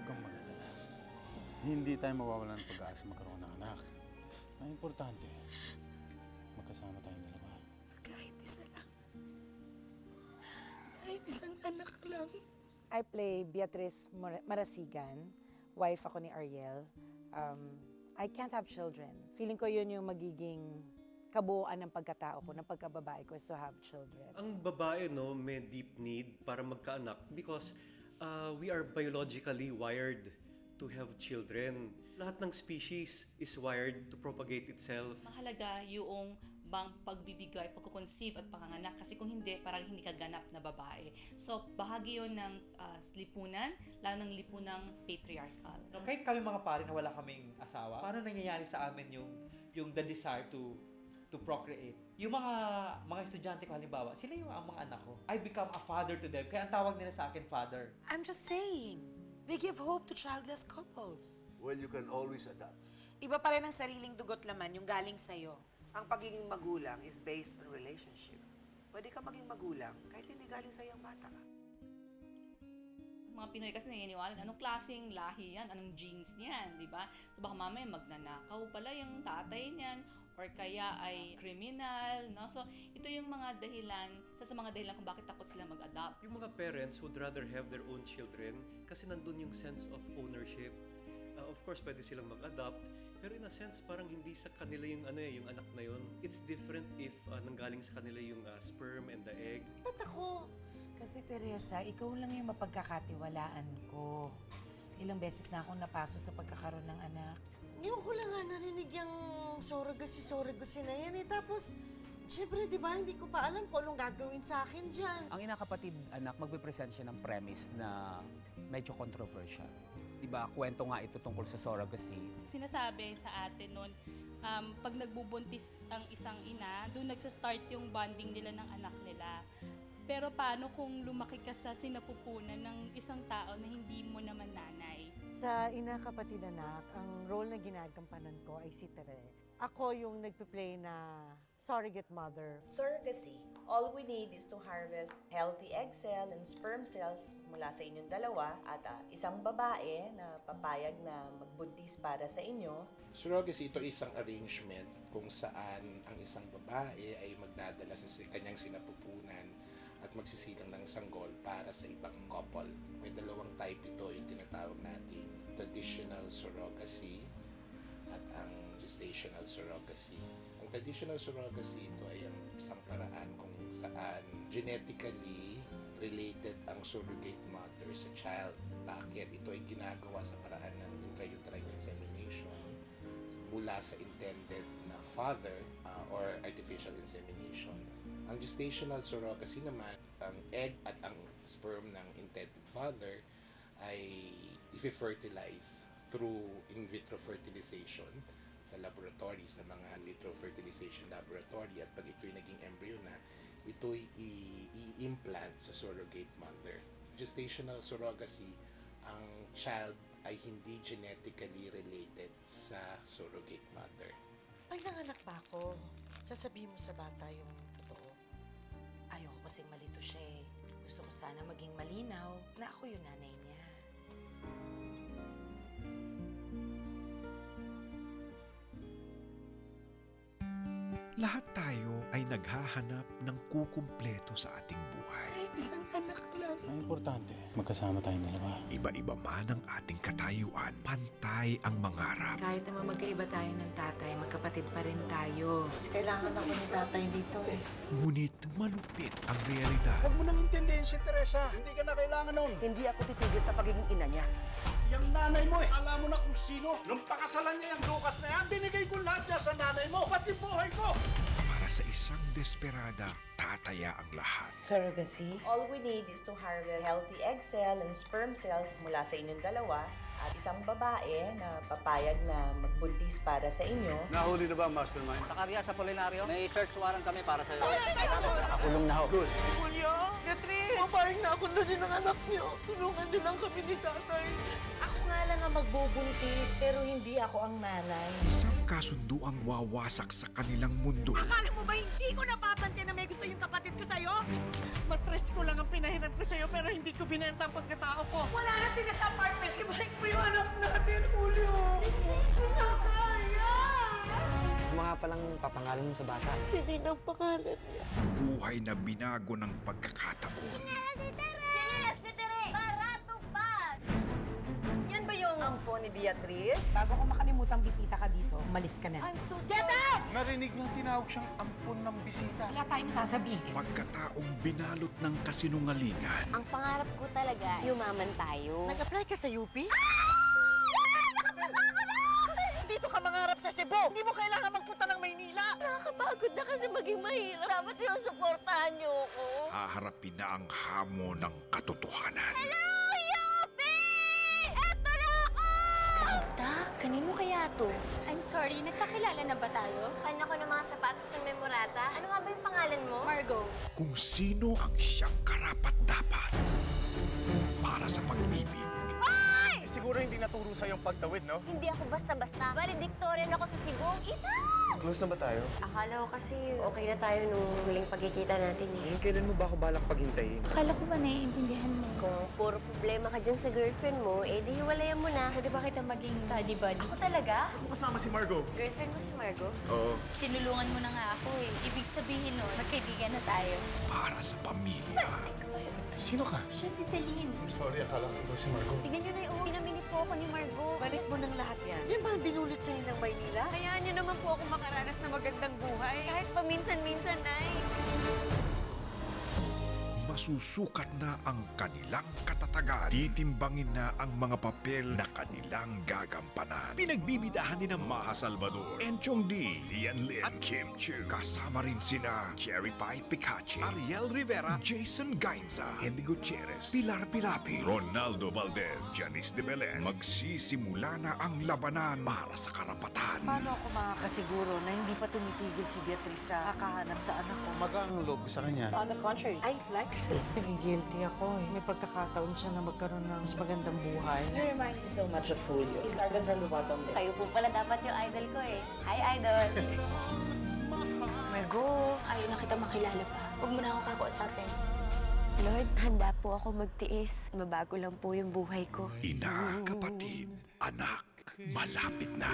kang mag-alala. Hindi tayo mawawalan ng pag-asa magkaroon ng anak. Ang importante, magkasama tayong dalawa. Kahit isa lang. Kahit isang anak lang. I play Beatrice Marasigan, wife ako ni Ariel. I can't have children. Feeling ko yun yung magiging kabuuan ng pagkatao ko, ng pagkababae ko is to have children. Ang babae, no, may deep need para magkaanak because we are biologically wired to have children. Lahat ng species is wired to propagate itself. Mahalaga yung bang pagbibigay, pagkukonceive at panganganak kasi kung hindi, parang hindi ka ganap na babae. So, bahagi yun ng lipunan, lalo ng lipunang patriarchal. No, kahit kami mga pare na wala kaming asawa, paano nangyayari sa amin yung the desire to procreate? Yung mga estudyante ko halimbawa, sila yung ang mga anak ko. I become a father to them. Kaya ang tawag nila sa akin, father. I'm just saying, they give hope to childless couples. Well, you can always adapt. Iba pa rin ang sariling dugot laman, yung galing sa'yo. Ang pagiging magulang is based on relationship. Pwede ka maging magulang kahit hindi galing sa iyong bata ka. Mga Pinoy kasi naniniwala, anong klaseng lahi yan, anong genes niyan, di ba? So baka mamaya magnanakaw pala yung tatay niyan, or kaya ay criminal, no? So ito yung mga dahilan, sa mga dahilan kung bakit takot sila mag-adopt. Yung mga parents would rather have their own children kasi nandun yung sense of ownership. Of course, pwede silang mag-adopt, pero in a sense, parang hindi sa kanila yung yung anak na yun. It's different if nanggaling sa kanila yung sperm and the egg. Ba't ako? Kasi Teresa, ikaw lang yung mapagkakatiwalaan ko. Ilang beses na akong napaso sa pagkakaroon ng anak. Ngayon ko lang nga narinig yung surrogacy na yan eh. Tapos, siyempre, di ba, hindi ko pa alam kung anong gagawin sa akin dyan. Ang inakapatid anak, magpipresent siya ng premise na medyo controversial. Diba, kwento nga ito tungkol sa surrogacy. Sinasabi sa atin noon, pag nagbubuntis ang isang ina, doon nagsa-start yung bonding nila ng anak nila. Pero paano kung lumaki ka sa sinapupunan ng isang tao na hindi mo naman nanay? Sa ina kapatid anak, ang role na ginagampanan ko ay si Tere. Ako yung nagpe-play na surrogate mother. Surrogacy. All we need is to harvest healthy egg cell and sperm cells mula sa inyong dalawa at isang babae na papayag na magbuntis para sa inyo. Surrogacy, ito isang arrangement kung saan ang isang babae ay magdadala sa kanyang sinapupunan at magsisilang ng sanggol para sa ibang couple. May dalawang type ito, yung tinatawag nating traditional surrogacy at ang gestational surrogacy. Ang traditional surrogacy, ito ay ang isang paraan kung saan genetically related ang surrogate mother sa child. Bakit? Ito ay ginagawa sa paraan ng intrauterine insemination mula sa intended na father or artificial insemination. Ang gestational surrogacy naman, ang egg at ang sperm ng intended father ay i-fertilize through in vitro fertilization sa laboratory, sa mga in vitro fertilization laboratory, at pag ito'y naging embryo na, ito'y i-implant sa surrogate mother. Gestational surrogacy, ang child ay hindi genetically related sa surrogate mother. Pag nanganak ba ako, sasabihin mo sa bata yung totoo? Ayoko kasing malito siya eh. Gusto ko sana maging malinaw na ako yung nanay niya. Lahat tayo ay naghahanap ng kukumpleto sa ating buhay. Kahit isang anak lang. Ang importante, magkasama tayong dalawa. Iba-iba man ang ating katayuan, pantay ang mangarap. Kahit naman magkaiba tayo ng tatay, magkapatid pa rin tayo. Kasi kailangan ako ng tatay dito eh. Ngunit malupit ang realidad. Huwag mo nang intindihin si Teresa. Hindi ka na kailangan nun. Hindi ako titigil sa pagiging ina niya. Yung nanay mo alam mo na kung sino. Nung pakasalan niya yung Lucas na yan, binigay ko lahat niya sa nanay mo, pati buhay ko. Para sa isang desperada, tataya ang lahat. Surrogacy? All we need is to harvest healthy egg cell and sperm cells mula sa inyong dalawa at isang babae na papayag na magbuntis para sa inyo. Nahuli na ba, Mastermind? Sa karya sa Polinario, may search warrant kami para sa iyo. Nakakulong na ho. Good. Julio! Beatrice! Maparing na ako na din ng anak niyo. Tulungan niyo lang kami ni tatay. Ako nga lang nga magbubuntis, pero hindi ako ang nanay. Isang kasunduang wawasak sa kanilang mundo. Akala mo ba hindi ko napapansin na may gusto yung kapatid ko sa'yo? Matres ko lang ang pinahiram ko sa'yo, pero hindi ko binenta ang pagkatao ko. Wala na sila sa apartment. Ibalik mo yung anak natin, Julio. Hindi na kaya. Mga palang papangalan mo sa bata. Sige ng pangalan niya. Buhay na binago ng pagkakataon. Yan ba yung ampo ni Beatrice? Bago ko makalimutang bisita ka dito, umalis ka na. I'm so Get out! Narinig niyang tinawag siyang ampon ng bisita. Wala tayong sasabihin. Pagkataong binalot ng kasinungalingan. Ang pangarap ko talaga, yumaman tayo. Nag-apply ka sa UP? Dito ka mangarap sa Cebu. Hindi mo kailangan magpunta ng Maynila. Nakakapagod na kasi maging mahirap. Dapat sinusuportahan niyo ako. Haharapin na ang hamon ng katotohanan. Hello, UP! Eto na ako! Magda, kanino kaya to? I'm sorry, nagkakilala na ba tayo? Fan ako ng mga sapatos ng Memorata. Ano nga ba yung pangalan mo? Margo. Kung sino ang siyang karapat-dapat para sa pag-ibig. Siguro hindi naturo sa yung pagtawid, no? Hindi ako basta-basta. Valedictorian ako sa Cebu. Ethan! Close na ba tayo? Akala ko kasi okay na tayo nung huling pagkikita natin eh. Kailan mo ba ako balak paghintayin? Akala ko ba naiintindihan mo? Kung puro problema ka dyan sa girlfriend mo, eh di hiwalayan mo na. Pwede ba kita maging study buddy? Ako talaga? Ano kasama si Margo? Girlfriend mo si Margo? Oo. Tinulungan mo na nga ako eh. Ibig sabihin nun, magkaibigan na tayo. Para sa pamilya. Sino ka? Siya si Celine. I'm sorry, akala ko si Margo. Tingnan nyo na yung pinamili po ako ni Margo. Balik mo ng lahat yan. Yan ba ang dinulot sa'yo ng Maynila? Hayaan niyo naman po ako makaranas na magandang buhay. Kahit paminsan-minsan, Nay. Masusukat na ang kanilang katatagan. Titimbangin na ang mga papel na kanilang gagampanan. Pinagbibidahan ni ng Maha Salvador, Enchong D, Zian Lin, at Kim Chu. Kasama rin sina Cherry Pie Picache, Ariel Rivera, Jason Gainza, Andy Gutierrez, Pilar Pilapil, Ronaldo Valdez, Janice de Belen. Magsisimula na ang labanan para sa karapatan. Paano ako makakasiguro na hindi pa tumitigil si Beatrice sa kakahanap sa anak ko? Magaan ang loob ko sa kanya. On the contrary, I like Celine. Nagigilty ako eh. May pagkakataon siya na magkaroon ng mas magandang buhay. You remind me so much of Julio. He started from the bottom there. Kayo po pala dapat yung idol ko eh. Hi, idol! Margo, ayaw na kita makilala pa. Huwag mo na ako kakausapin. Lord, handa po ako magtiis. Mabago lang po yung buhay ko. Ina, kapatid, anak, malapit na.